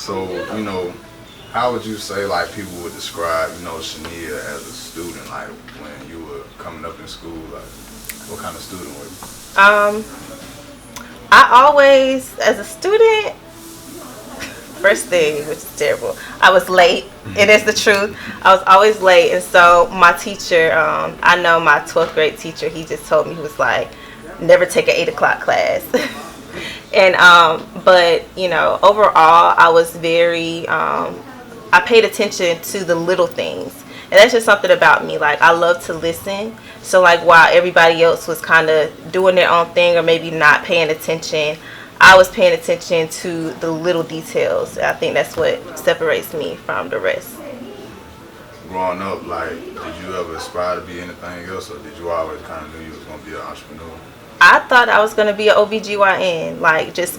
So, how would you say like people would describe, Shania as a student, like when you were coming up in school, like what kind of student were you? I always, as a student, first thing, which is terrible, I was late. It is the truth. I was always late, and so my teacher, I know my 12th grade teacher, he just told me, he was like, never take an 8 o'clock class. And but overall, I was very I paid attention to the little things, and that's just something about me. Like, I love to listen. So like, while everybody else was kind of doing their own thing or maybe not paying attention, I was paying attention to the little details. I think that's what separates me from the rest. Growing up, like, did you ever aspire to be anything else, or did you always kind of knew you was gonna be an entrepreneur? I thought I was going to be an OBGYN. Like, just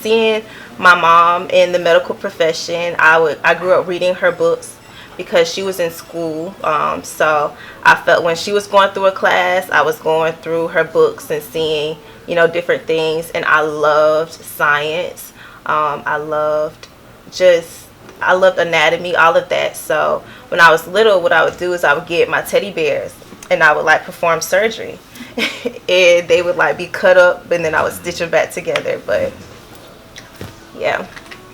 seeing my mom in the medical profession, I grew up reading her books because she was in school. So I felt when she was going through a class, I was going through her books and seeing, different things. And I loved science. I loved anatomy, all of that. So when I was little, what I would do is I would get my teddy bears and I would like perform surgery. And they would like be cut up and then I would stitch them back together. But yeah.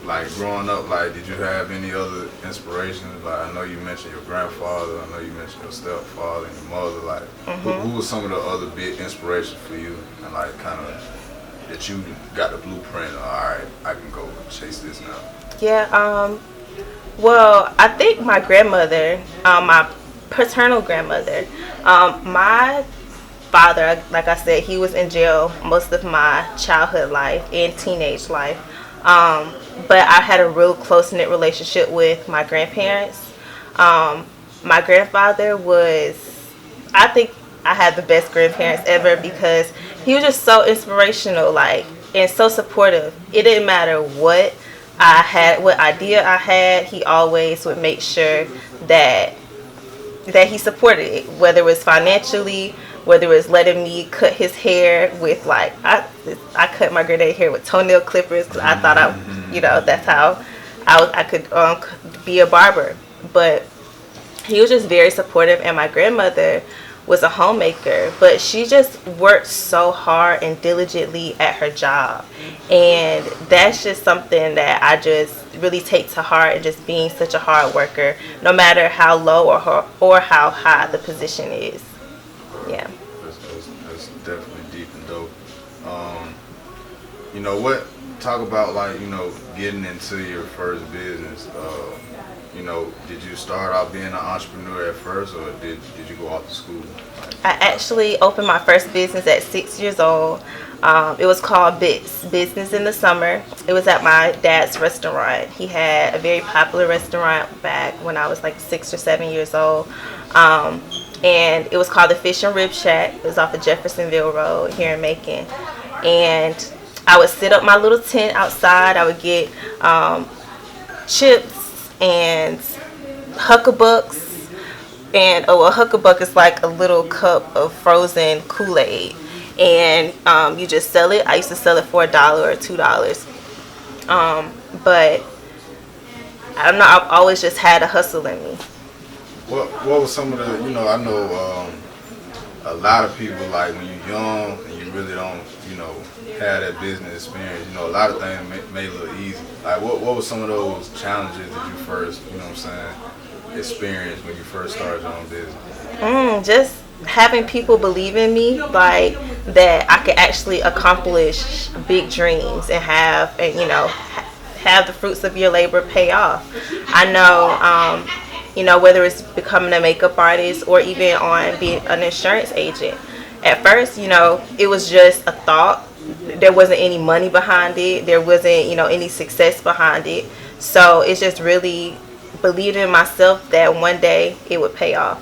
Like, growing up, like, did you have any other inspirations? Like, I know you mentioned your grandfather, I know you mentioned your stepfather and your mother. Like, who was some of the other big inspirations for you, and like kind of that you got the blueprint of, all right, I can go chase this now? Yeah, well, I think my grandmother, my paternal grandmother, my father, like I said, he was in jail most of my childhood life and teenage life. But I had a real close-knit relationship with my grandparents. My grandfather I think I had the best grandparents ever because he was just so inspirational, like, and so supportive. It didn't matter what I had, what idea I had, he always would make sure that he supported it, whether it was financially, whether it was letting me cut his hair with, like, I cut my granddad's hair with toenail clippers because I thought that's how I could be a barber. But he was just very supportive, and my grandmother was a homemaker, but she just worked so hard and diligently at her job, and that's just something that I just really take to heart, and just being such a hard worker, no matter how low or how high the position is. Yeah. That's definitely deep and dope. Talk about, like, getting into your first business. Did you start out being an entrepreneur at first, or did you go off to school? I actually opened my first business at 6 years old. It was called Business in the Summer. It was at my dad's restaurant. He had a very popular restaurant back when I was like 6 or 7 years old. And it was called the Fish and Rib Shack. It was off of Jeffersonville Road here in Macon. And I would sit up my little tent outside. I would get chips and huckabucks. And a huckabuck is like a little cup of frozen Kool-Aid. And you just sell it. I used to sell it for $1 or $2. But I don't know, I've always just had a hustle in me. What was some of the, I know a lot of people, like, when you're young and you really don't, have that business experience, a lot of things may look easy. Like, what were some of those challenges that you first, experienced when you first started your own business? Just having people believe in me, like, that I could actually accomplish big dreams and have the fruits of your labor pay off. I know, whether it's becoming a makeup artist or even on being an insurance agent. At first, it was just a thought. There wasn't any money behind it. There wasn't, any success behind it. So it's just really believing in myself that one day it would pay off.